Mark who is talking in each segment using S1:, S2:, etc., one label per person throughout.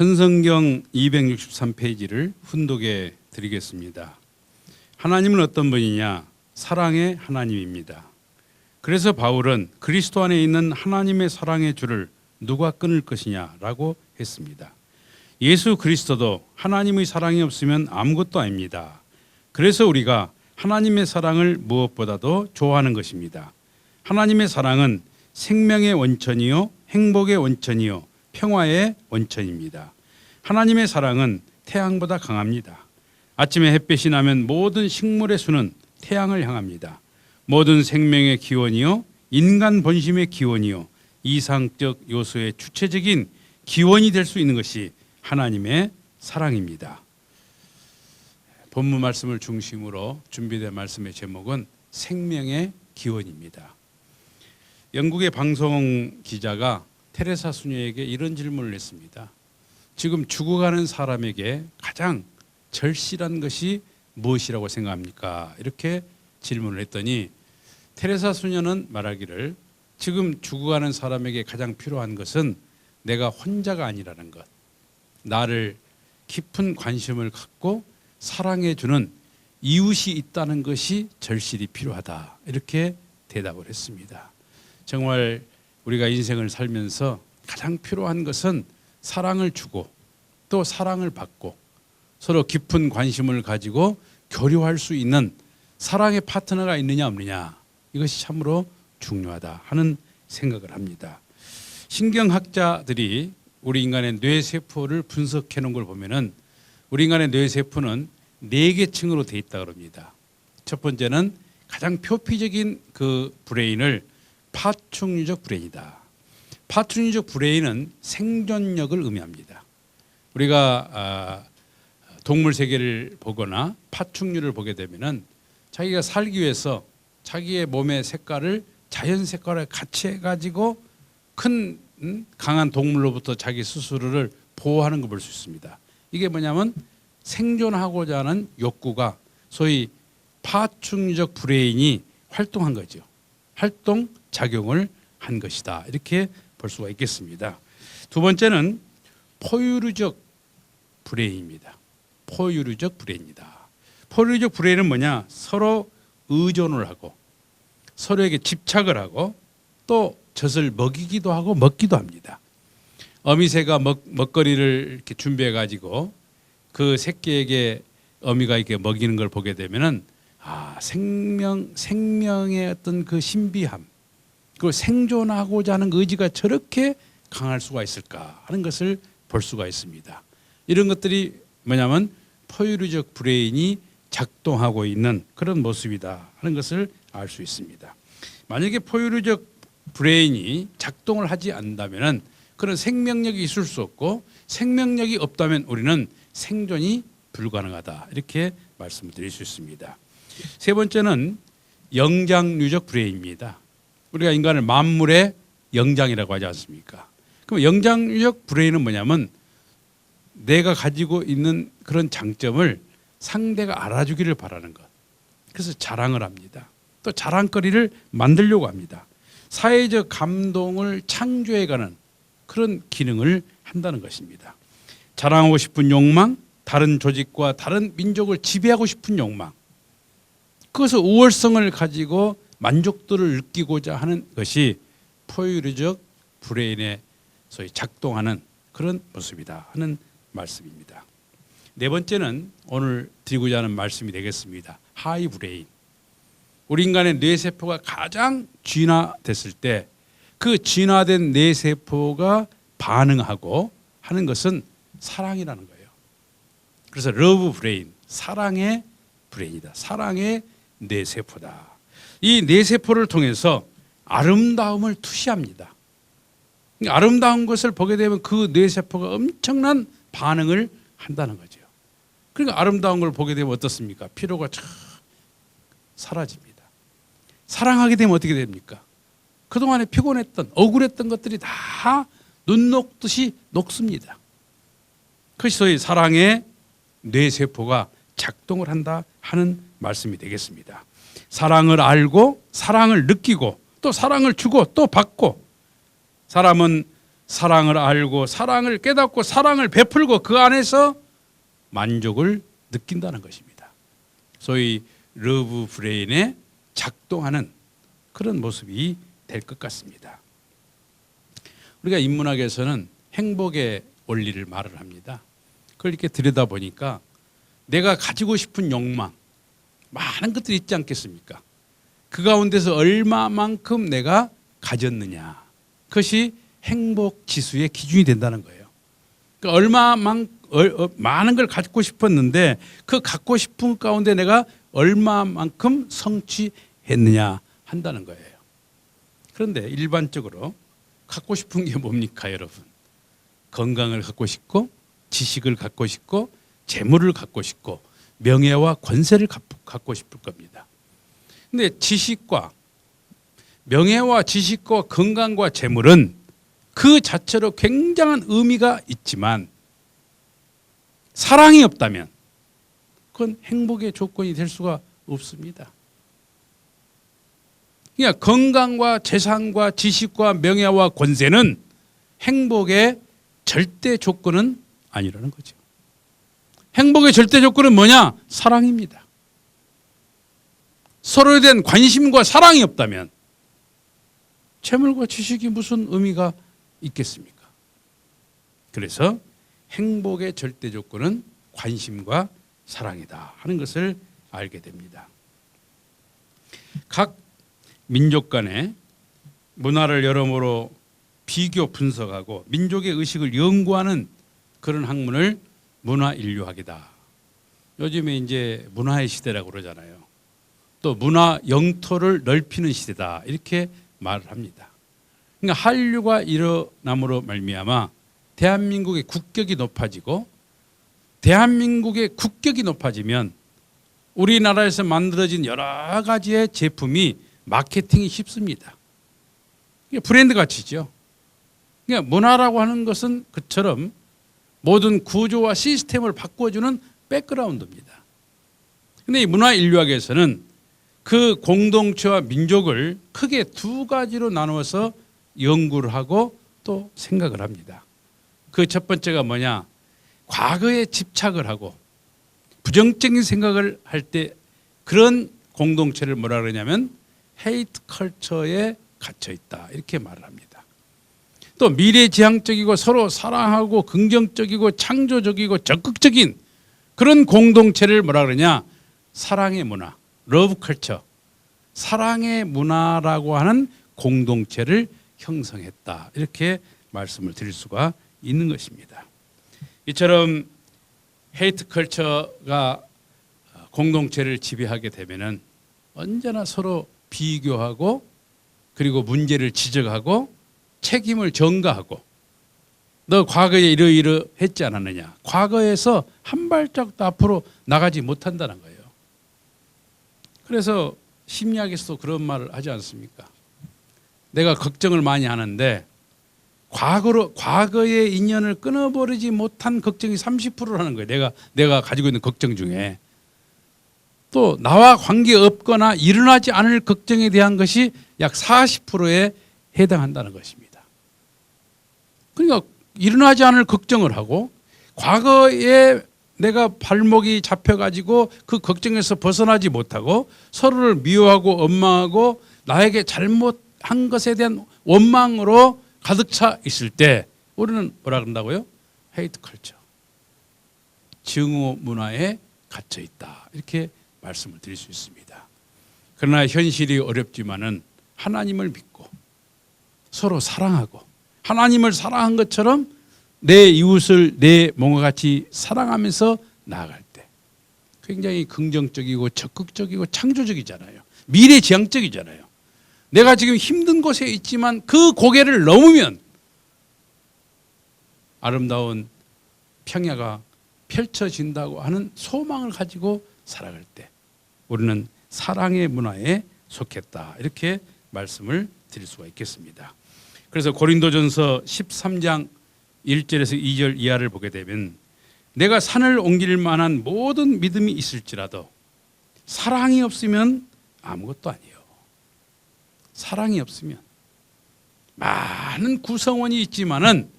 S1: 전성경 263페이지를 훈독해 드리겠습니다. 하나님은 어떤 분이냐? 사랑의 하나님입니다. 그래서 바울은 그리스도 안에 있는 하나님의 사랑의 줄을 누가 끊을 것이냐라고 했습니다. 예수 그리스도도 하나님의 사랑이 없으면 아무것도 아닙니다. 그래서 우리가 하나님의 사랑을 무엇보다도 좋아하는 것입니다. 하나님의 사랑은 생명의 원천이요, 행복의 원천이요, 평화의 원천입니다. 하나님의 사랑은 태양보다 강합니다. 아침에 햇빛이 나면 모든 식물의 수는 태양을 향합니다. 모든 생명의 기원이요, 인간 본심의 기원이요, 이상적 요소의 주체적인 기원이 될 수 있는 것이 하나님의 사랑입니다. 본문 말씀을 중심으로 준비된 말씀의 제목은 생명의 기원입니다. 영국의 방송 기자가 테레사 수녀에게 이런 질문을 했습니다. 지금 죽어가는 사람에게 가장 절실한 것이 무엇이라고 생각합니까? 이렇게 질문을 했더니 테레사 수녀는 말하기를 지금 죽어가는 사람에게 가장 필요한 것은 내가 혼자가 아니라는 것, 나를 깊은 관심을 갖고 사랑해주는 이웃이 있다는 것이 절실히 필요하다, 이렇게 대답을 했습니다. 정말 우리가 인생을 살면서 가장 필요한 것은 사랑을 주고 또 사랑을 받고 서로 깊은 관심을 가지고 교류할 수 있는 사랑의 파트너가 있느냐 없느냐, 이것이 참으로 중요하다 하는 생각을 합니다. 신경학자들이 우리 인간의 뇌세포를 분석해 놓은 걸 보면은 우리 인간의 뇌세포는 4개 층으로 되어 있다고 합니다. 첫 번째는 가장 표피적인 그 브레인을 파충류적 브레인이다. 파충류적 브레인은 생존력을 의미합니다. 우리가 동물 세계를 보거나 파충류를 보게 되면은 자기가 살기 위해서 자기의 몸의 색깔을 자연 색깔에 같이 해가지고 큰 강한 동물로부터 자기 스스로를 보호하는 걸 볼 수 있습니다. 이게 뭐냐면 생존하고자 하는 욕구가 소위 파충류적 브레인이 활동한 거죠. 활동 작용을 한 것이다, 이렇게 볼 수가 있겠습니다. 두 번째는 포유류적 브레인입니다. 포유류적 브레인이다. 포유류적 브레인은 뭐냐? 서로 의존을 하고 서로에게 집착을 하고 또 젖을 먹이기도 하고 먹기도 합니다. 어미새가 먹거리를 이렇게 준비해 가지고 그 새끼에게 어미가 이렇게 먹이는 걸 보게 되면은 생명의 어떤 그 신비함, 그 생존하고자 하는 의지가 저렇게 강할 수가 있을까 하는 것을 볼 수가 있습니다. 이런 것들이 뭐냐면 포유류적 브레인이 작동하고 있는 그런 모습이다 하는 것을 알 수 있습니다. 만약에 포유류적 브레인이 작동을 하지 않는다면 그런 생명력이 있을 수 없고, 생명력이 없다면 우리는 생존이 불가능하다, 이렇게 말씀을 드릴 수 있습니다. 세 번째는 영장류적 브레인입니다. 우리가 인간을 만물의 영장이라고 하지 않습니까? 그럼 영장류적 브레인은 뭐냐면 내가 가지고 있는 그런 장점을 상대가 알아주기를 바라는 것. 그래서 자랑을 합니다. 또 자랑거리를 만들려고 합니다. 사회적 감동을 창조해가는 그런 기능을 한다는 것입니다. 자랑하고 싶은 욕망, 다른 조직과 다른 민족을 지배하고 싶은 욕망, 그것을 우월성을 가지고 만족도를 느끼고자 하는 것이 포유류적 브레인에 소위 작동하는 그런 모습이다 하는 말씀입니다. 네 번째는 오늘 드리고자 하는 말씀이 되겠습니다. 하이 브레인. 우리 인간의 뇌세포가 가장 진화됐을 때 그 진화된 뇌세포가 반응하고 하는 것은 사랑이라는 거예요. 그래서 러브 브레인, 사랑의 브레인이다. 사랑의 뇌세포다. 이 뇌세포를 통해서 아름다움을 투시합니다. 아름다운 것을 보게 되면 그 뇌세포가 엄청난 반응을 한다는 거죠. 그러니까 아름다운 걸 보게 되면 어떻습니까? 피로가 쫙 사라집니다. 사랑하게 되면 어떻게 됩니까? 그동안에 피곤했던, 억울했던 것들이 다 눈 녹듯이 녹습니다. 그것이 소위 사랑의 뇌세포가 작동을 한다 하는 말씀이 되겠습니다. 사랑을 알고 사랑을 느끼고 또 사랑을 주고 또 받고, 사람은 사랑을 알고 사랑을 깨닫고 사랑을 베풀고 그 안에서 만족을 느낀다는 것입니다. 소위 러브 브레인에 작동하는 그런 모습이 될 것 같습니다. 우리가 인문학에서는 행복의 원리를 말을 합니다. 그걸 이렇게 들여다보니까 내가 가지고 싶은 욕망, 많은 것들이 있지 않겠습니까? 그 가운데서 얼마만큼 내가 가졌느냐, 그것이 행복 지수의 기준이 된다는 거예요. 그러니까 많은 걸 갖고 싶었는데 그 갖고 싶은 가운데 내가 얼마만큼 성취했느냐 한다는 거예요. 그런데 일반적으로 갖고 싶은 게 뭡니까, 여러분? 건강을 갖고 싶고, 지식을 갖고 싶고, 재물을 갖고 싶고, 명예와 권세를 갖고 싶을 겁니다. 근데 지식과 명예와 지식과 건강과 재물은 그 자체로 굉장한 의미가 있지만 사랑이 없다면 그건 행복의 조건이 될 수가 없습니다. 그러니까 건강과 재산과 지식과 명예와 권세는 행복의 절대 조건은 아니라는 거죠. 행복의 절대 조건은 뭐냐? 사랑입니다. 서로에 대한 관심과 사랑이 없다면 재물과 지식이 무슨 의미가 있겠습니까? 그래서 행복의 절대 조건은 관심과 사랑이다 하는 것을 알게 됩니다. 각 민족 간의 문화를 여러모로 비교 분석하고 민족의 의식을 연구하는 그런 학문을 문화인류학이다. 요즘에 이제 문화의 시대라고 그러잖아요. 또 문화 영토를 넓히는 시대다 이렇게 말을 합니다. 그러니까 한류가 일어남으로 말미암아 대한민국의 국격이 높아지고 대한민국의 국격이 높아지면 우리나라에서 만들어진 여러 가지의 제품이 마케팅이 쉽습니다. 브랜드 가치죠. 그러니까 문화라고 하는 것은 그처럼 모든 구조와 시스템을 바꿔주는 백그라운드입니다. 그런데 이 문화인류학에서는 그 공동체와 민족을 크게 두 가지로 나누어서 연구를 하고 또 생각을 합니다. 그 첫 번째가 뭐냐? 과거에 집착을 하고 부정적인 생각을 할 때 그런 공동체를 뭐라 그러냐면 헤이트 컬처에 갇혀 있다 이렇게 말을 합니다. 또 미래지향적이고 서로 사랑하고 긍정적이고 창조적이고 적극적인 그런 공동체를 뭐라 그러냐? 사랑의 문화, 러브 컬처, 사랑의 문화라고 하는 공동체를 형성했다 이렇게 말씀을 드릴 수가 있는 것입니다. 이처럼 헤이트 컬처가 공동체를 지배하게 되면은 언제나 서로 비교하고 그리고 문제를 지적하고 책임을 전가하고 너 과거에 이러이러했지 않았느냐, 과거에서 한 발짝도 앞으로 나가지 못한다는 거예요. 그래서 심리학에서도 그런 말을 하지 않습니까? 내가 걱정을 많이 하는데 과거의 인연을 끊어버리지 못한 걱정이 30%라는 거예요. 내가 가지고 있는 걱정 중에. 또 나와 관계없거나 일어나지 않을 걱정에 대한 것이 약 40%에 해당한다는 것입니다. 그러니까 일어나지 않을 걱정을 하고 과거에 내가 발목이 잡혀가지고 그 걱정에서 벗어나지 못하고 서로를 미워하고 원망하고 나에게 잘못한 것에 대한 원망으로 가득 차 있을 때 우리는 뭐라 그런다고요? 헤이트 컬처, 증오 문화에 갇혀 있다 이렇게 말씀을 드릴 수 있습니다. 그러나 현실이 어렵지만은 하나님을 믿고 서로 사랑하고 하나님을 사랑한 것처럼 내 이웃을 내 몸과 같이 사랑하면서 나아갈 때 굉장히 긍정적이고 적극적이고 창조적이잖아요. 미래지향적이잖아요. 내가 지금 힘든 곳에 있지만 그 고개를 넘으면 아름다운 평야가 펼쳐진다고 하는 소망을 가지고 살아갈 때 우리는 사랑의 문화에 속했다 이렇게 말씀을 드릴 수가 있겠습니다. 그래서 고린도전서 13장 1절에서 2절 이하를 보게 되면 내가 산을 옮길 만한 모든 믿음이 있을지라도 사랑이 없으면 아무것도 아니에요. 사랑이 없으면 많은 구성원이 있지만은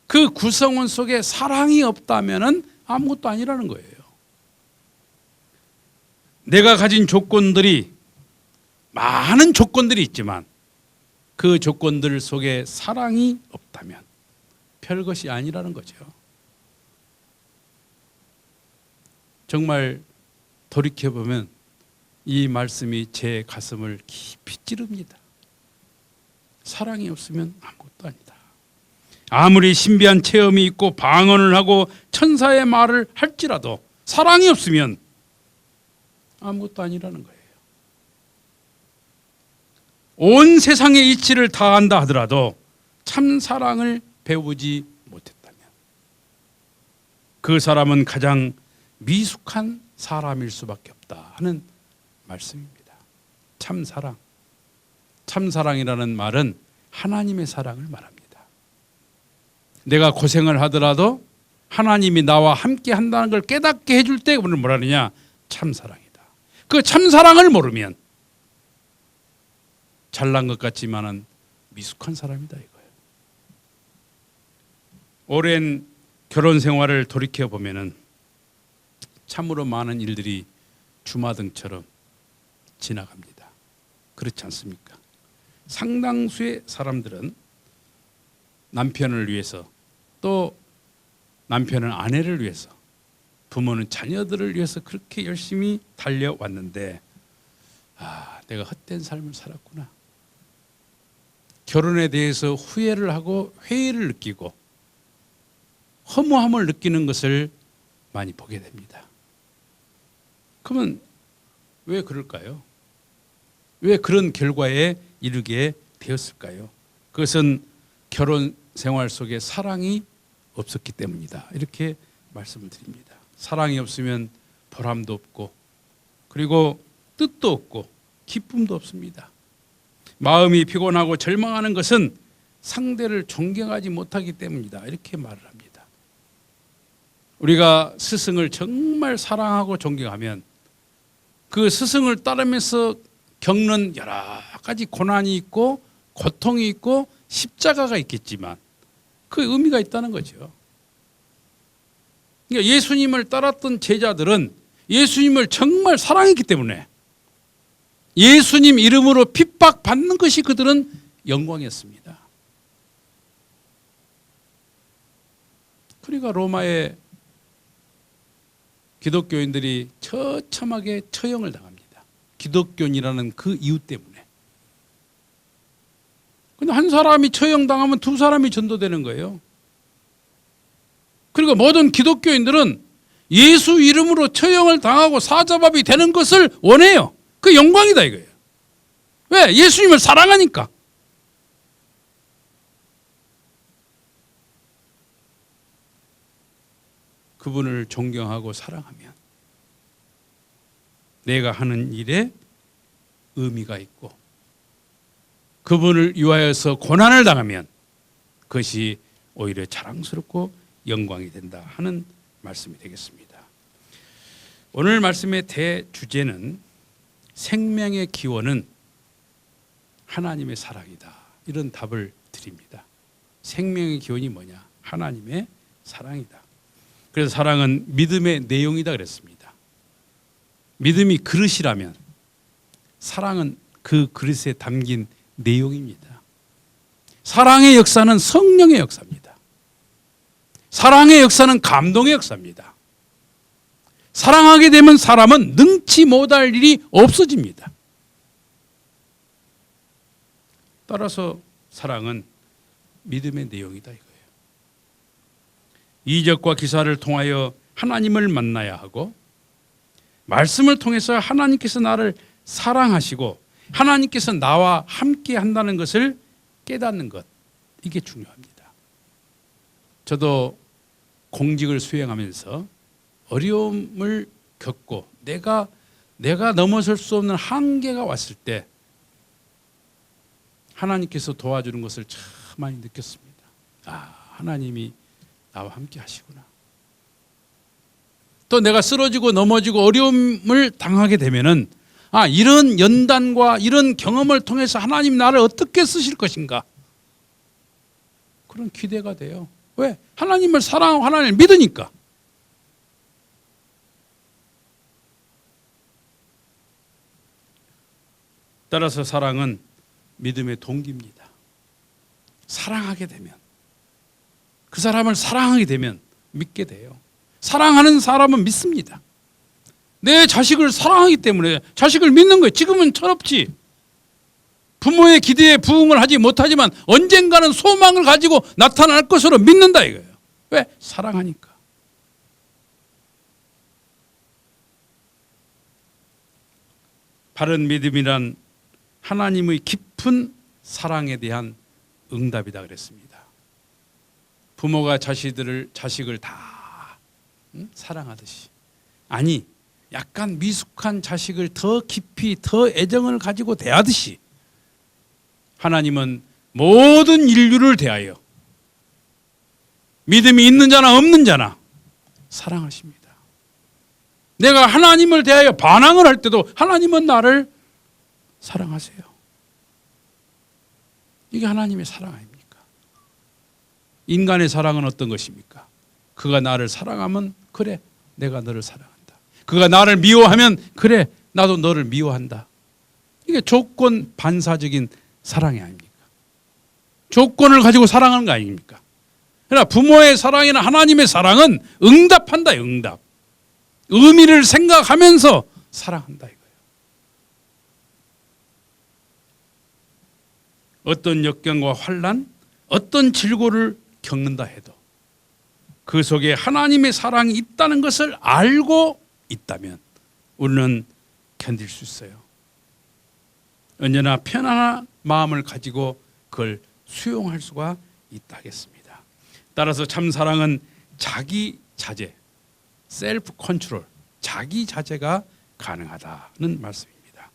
S1: 그 구성원 속에 사랑이 없다면은 아무것도 아니라는 거예요. 내가 가진 조건들이 많은 조건들이 있지만 그 조건들 속에 사랑이 없다면 별것이 아니라는 거죠. 정말 돌이켜보면 이 말씀이 제 가슴을 깊이 찌릅니다. 사랑이 없으면 아무것도 아니다. 아무리 신비한 체험이 있고 방언을 하고 천사의 말을 할지라도 사랑이 없으면 아무것도 아니라는 거예요. 온 세상의 이치를 다 안다 하더라도 참 사랑을 배우지 못했다면 그 사람은 가장 미숙한 사람일 수밖에 없다 하는 말씀입니다. 참 사랑. 참 사랑이라는 말은 하나님의 사랑을 말합니다. 내가 고생을 하더라도 하나님이 나와 함께 한다는 걸 깨닫게 해줄 때 오늘 뭐라 하느냐? 참 사랑이다. 그 참 사랑을 모르면 잘난 것 같지만은 미숙한 사람이다 이거예요. 오랜 결혼 생활을 돌이켜 보면은 참으로 많은 일들이 주마등처럼 지나갑니다. 그렇지 않습니까? 상당수의 사람들은 남편을 위해서 또 남편은 아내를 위해서 부모는 자녀들을 위해서 그렇게 열심히 달려왔는데 내가 헛된 삶을 살았구나. 결혼에 대해서 후회를 하고 회의를 느끼고 허무함을 느끼는 것을 많이 보게 됩니다. 그러면 왜 그럴까요? 왜 그런 결과에 이르게 되었을까요? 그것은 결혼 생활 속에 사랑이 없었기 때문이다. 이렇게 말씀을 드립니다. 사랑이 없으면 보람도 없고 그리고 뜻도 없고 기쁨도 없습니다. 마음이 피곤하고 절망하는 것은 상대를 존경하지 못하기 때문이다. 이렇게 말을 합니다. 우리가 스승을 정말 사랑하고 존경하면 그 스승을 따르면서 겪는 여러 가지 고난이 있고 고통이 있고 십자가가 있겠지만 그 의미가 있다는 거죠. 그러니까 예수님을 따랐던 제자들은 예수님을 정말 사랑했기 때문에 예수님 이름으로 핍박받는 것이 그들은 영광이었습니다. 그러니까 로마의 기독교인들이 처참하게 처형을 당합니다. 기독교인이라는 그 이유 때문에. 근데 한 사람이 처형당하면 두 사람이 전도되는 거예요. 그리고 모든 기독교인들은 예수 이름으로 처형을 당하고 사자밥이 되는 것을 원해요. 그 영광이다 이거예요. 왜? 예수님을 사랑하니까. 그분을 존경하고 사랑하면 내가 하는 일에 의미가 있고 그분을 위하여서 고난을 당하면 그것이 오히려 자랑스럽고 영광이 된다 하는 말씀이 되겠습니다. 오늘 말씀의 대주제는 생명의 기원은 하나님의 사랑이다. 이런 답을 드립니다. 생명의 기원이 뭐냐? 하나님의 사랑이다. 그래서 사랑은 믿음의 내용이다 그랬습니다. 믿음이 그릇이라면 사랑은 그 그릇에 담긴 내용입니다. 사랑의 역사는 성령의 역사입니다. 사랑의 역사는 감동의 역사입니다. 사랑하게 되면 사람은 능치 못할 일이 없어집니다. 따라서 사랑은 믿음의 내용이다 이거예요. 이적과 기사를 통하여 하나님을 만나야 하고 말씀을 통해서 하나님께서 나를 사랑하시고 하나님께서 나와 함께 한다는 것을 깨닫는 것, 이게 중요합니다. 저도 공직을 수행하면서 어려움을 겪고 내가 넘어설 수 없는 한계가 왔을 때 하나님께서 도와주는 것을 참 많이 느꼈습니다. 하나님이 나와 함께 하시구나. 또 내가 쓰러지고 넘어지고 어려움을 당하게 되면은 이런 연단과 이런 경험을 통해서 하나님 나를 어떻게 쓰실 것인가? 그런 기대가 돼요. 왜? 하나님을 사랑하고 하나님을 믿으니까. 따라서 사랑은 믿음의 동기입니다. 사랑하게 되면, 그 사람을 사랑하게 되면 믿게 돼요. 사랑하는 사람은 믿습니다. 내 자식을 사랑하기 때문에 자식을 믿는 거예요. 지금은 철없지. 부모의 기대에 부응을 하지 못하지만 언젠가는 소망을 가지고 나타날 것으로 믿는다 이거예요. 왜? 사랑하니까. 바른 믿음이란 하나님의 깊은 사랑에 대한 응답이다 그랬습니다. 부모가 자식을 다 사랑하듯이, 아니 약간 미숙한 자식을 더 깊이 더 애정을 가지고 대하듯이 하나님은 모든 인류를 대하여 믿음이 있는 자나 없는 자나 사랑하십니다. 내가 하나님을 대하여 반항을 할 때도 하나님은 나를 사랑하세요. 이게 하나님의 사랑 아닙니까? 인간의 사랑은 어떤 것입니까? 그가 나를 사랑하면 그래 내가 너를 사랑한다. 그가 나를 미워하면 그래 나도 너를 미워한다. 이게 조건 반사적인 사랑이 아닙니까? 조건을 가지고 사랑하는 거 아닙니까? 그러나 부모의 사랑이나 하나님의 사랑은 응답한다. 응답. 의미를 생각하면서 사랑한다 이거예요. 어떤 역경과 환난, 어떤 질고를 겪는다 해도 그 속에 하나님의 사랑이 있다는 것을 알고 있다면 우리는 견딜 수 있어요. 언제나 편안한 마음을 가지고 그걸 수용할 수가 있다 하겠습니다. 따라서 참 사랑은 자기 자제, 셀프 컨트롤, 자기 자제가 가능하다는 말씀입니다.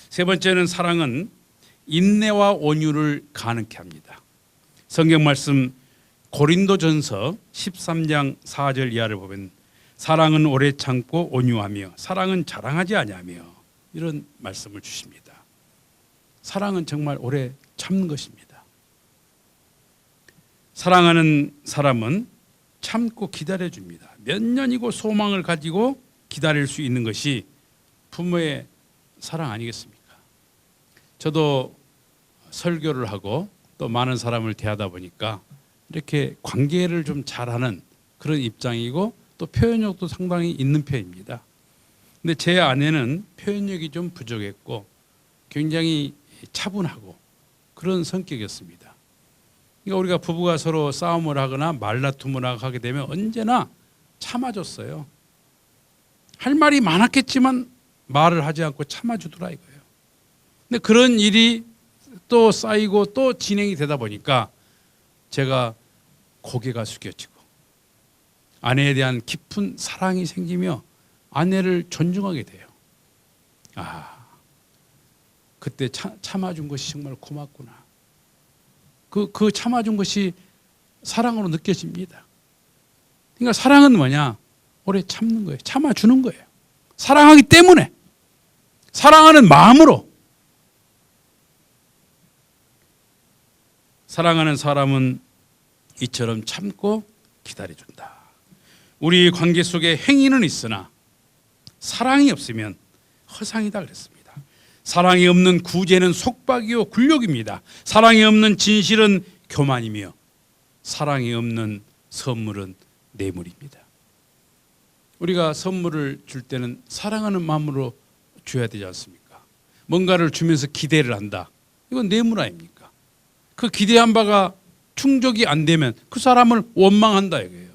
S1: 세 번째는 사랑은 인내와 온유를 가능케 합니다. 성경 말씀 고린도전서 13장 4절 이하를 보면 사랑은 오래 참고 온유하며 사랑은 자랑하지 아니하며 이런 말씀을 주십니다. 사랑은 정말 오래 참는 것입니다. 사랑하는 사람은 참고 기다려줍니다. 몇 년이고 소망을 가지고 기다릴 수 있는 것이 부모의 사랑 아니겠습니까? 저도 설교를 하고 또 많은 사람을 대하다 보니까 이렇게 관계를 좀 잘하는 그런 입장이고 또 표현력도 상당히 있는 편입니다. 근데 제 아내는 표현력이 좀 부족했고 굉장히 차분하고 그런 성격이었습니다. 그러니까 우리가 부부가 서로 싸움을 하거나 말다툼을 하게 되면 언제나 참아줬어요. 할 말이 많았겠지만 말을 하지 않고 참아주더라 이거예요. 근데 그런 일이 또 쌓이고 또 진행이 되다 보니까 제가 고개가 숙여지고 아내에 대한 깊은 사랑이 생기며 아내를 존중하게 돼요. 아, 그때 참아준 것이 정말 고맙구나. 그 참아준 것이 사랑으로 느껴집니다. 그러니까 사랑은 뭐냐? 오래 참는 거예요. 참아주는 거예요. 사랑하기 때문에, 사랑하는 마음으로. 사랑하는 사람은 이처럼 참고 기다려준다. 우리 관계 속에 행위는 있으나 사랑이 없으면 허상이다 그랬습니다. 사랑이 없는 구제는 속박이요 굴욕입니다. 사랑이 없는 진실은 교만이며 사랑이 없는 선물은 뇌물입니다. 우리가 선물을 줄 때는 사랑하는 마음으로 줘야 되지 않습니까? 뭔가를 주면서 기대를 한다. 이건 뇌물 아닙니까? 그 기대한 바가 충족이 안 되면 그 사람을 원망한다 이거예요.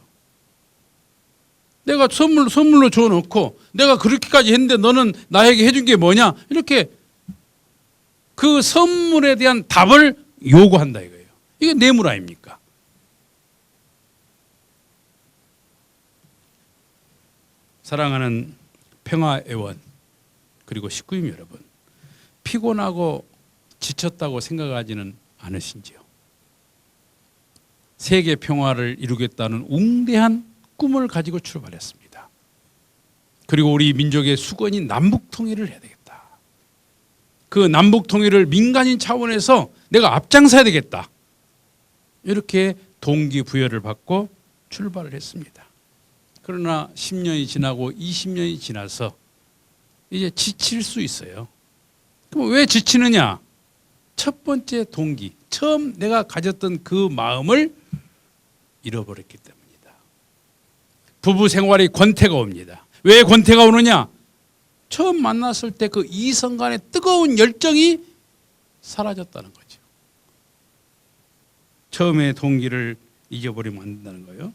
S1: 내가 선물로 줘놓고 내가 그렇게까지 했는데 너는 나에게 해준 게 뭐냐? 이렇게 그 선물에 대한 답을 요구한다 이거예요. 이게 뇌물 아닙니까? 사랑하는 평화회원 그리고 식구님 여러분, 피곤하고 지쳤다고 생각하지는 않으신지요? 세계 평화를 이루겠다는 웅대한 꿈을 가지고 출발했습니다. 그리고 우리 민족의 수건이 남북 통일을 해야 되겠다. 그 남북 통일을 민간인 차원에서 내가 앞장서야 되겠다. 이렇게 동기부여를 받고 출발을 했습니다. 그러나 10년이 지나고 20년이 지나서 이제 지칠 수 있어요. 그럼 왜 지치느냐? 첫 번째 동기, 처음 내가 가졌던 그 마음을 잃어버렸기 때문이다. 부부 생활이 권태가 옵니다. 왜 권태가 오느냐? 처음 만났을 때 그 이성 간의 뜨거운 열정이 사라졌다는 거죠. 처음의 동기를 잊어버리면 안 된다는 거예요.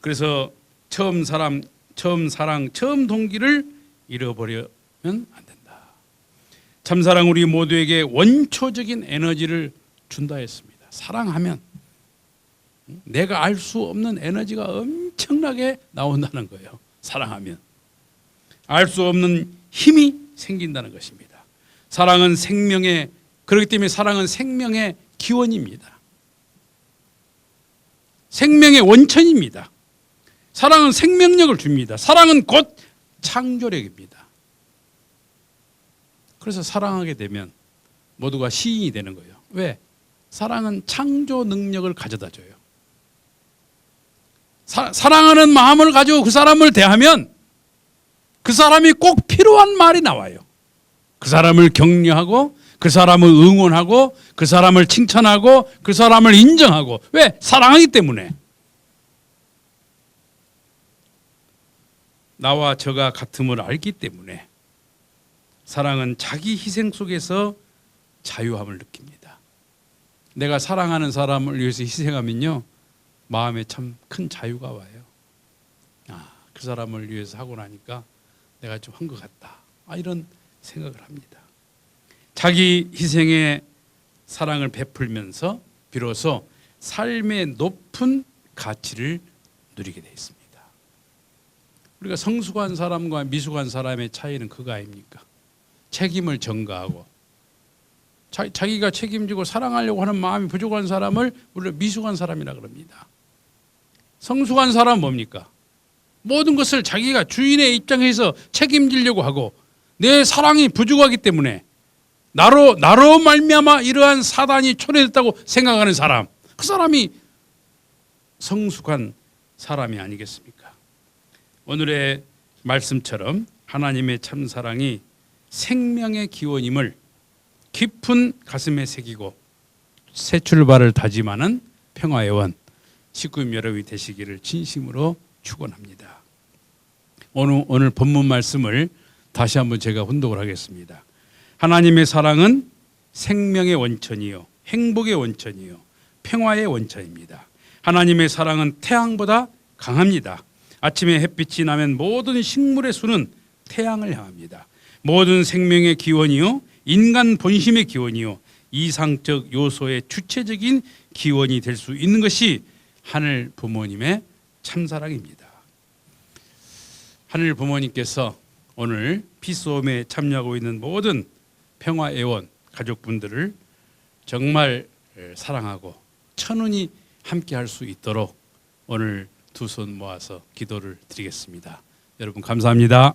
S1: 그래서 처음 사랑, 처음 동기를 잃어버리면 안 된다. 참사랑 우리 모두에게 원초적인 에너지를 준다 했습니다. 사랑하면 내가 알 수 없는 에너지가 엄청나게 나온다는 거예요. 사랑하면 알 수 없는 힘이 생긴다는 것입니다. 사랑은 생명의, 그렇기 때문에 사랑은 생명의 기원입니다. 생명의 원천입니다. 사랑은 생명력을 줍니다. 사랑은 곧 창조력입니다. 그래서 사랑하게 되면 모두가 시인이 되는 거예요. 왜? 사랑은 창조 능력을 가져다 줘요. 사랑하는 마음을 가지고 그 사람을 대하면 그 사람이 꼭 필요한 말이 나와요. 그 사람을 격려하고 그 사람을 응원하고 그 사람을 칭찬하고 그 사람을 인정하고. 왜? 사랑하기 때문에. 나와 저가 같음을 알기 때문에. 사랑은 자기 희생 속에서 자유함을 느낍니다. 내가 사랑하는 사람을 위해서 희생하면요, 마음에 참 큰 자유가 와요. 그 사람을 위해서 하고 나니까 내가 좀 한 것 같다, 이런 생각을 합니다. 자기 희생의 사랑을 베풀면서 비로소 삶의 높은 가치를 누리게 되어 있습니다. 우리가 성숙한 사람과 미숙한 사람의 차이는 그거 아닙니까? 책임을 전가하고 자기가 책임지고 사랑하려고 하는 마음이 부족한 사람을 우리가 미숙한 사람이라 그럽니다. 성숙한 사람은 뭡니까? 모든 것을 자기가 주인의 입장에서 책임지려고 하고 내 사랑이 부족하기 때문에 나로 말미암아 이러한 사단이 초래됐다고 생각하는 사람, 그 사람이 성숙한 사람이 아니겠습니까? 오늘의 말씀처럼 하나님의 참사랑이 생명의 기원임을 깊은 가슴에 새기고 새 출발을 다짐하는 평화의 원 식구님 여러분이 되시기를 진심으로 축원합니다. 오늘 본문 말씀을 다시 한번 제가 혼독을 하겠습니다. 하나님의 사랑은 생명의 원천이요, 행복의 원천이요, 평화의 원천입니다. 하나님의 사랑은 태양보다 강합니다. 아침에 햇빛이 나면 모든 식물의 수는 태양을 향합니다. 모든 생명의 기원이요, 인간 본심의 기원이요, 이상적 요소의 주체적인 기원이 될 수 있는 것이 하늘 부모님의 참사랑입니다. 하늘 부모님께서 오늘 피스홈에 참여하고 있는 모든 평화애원 가족분들을 정말 사랑하고 천운히 함께 할 수 있도록 오늘 두 손 모아서 기도를 드리겠습니다. 여러분 감사합니다.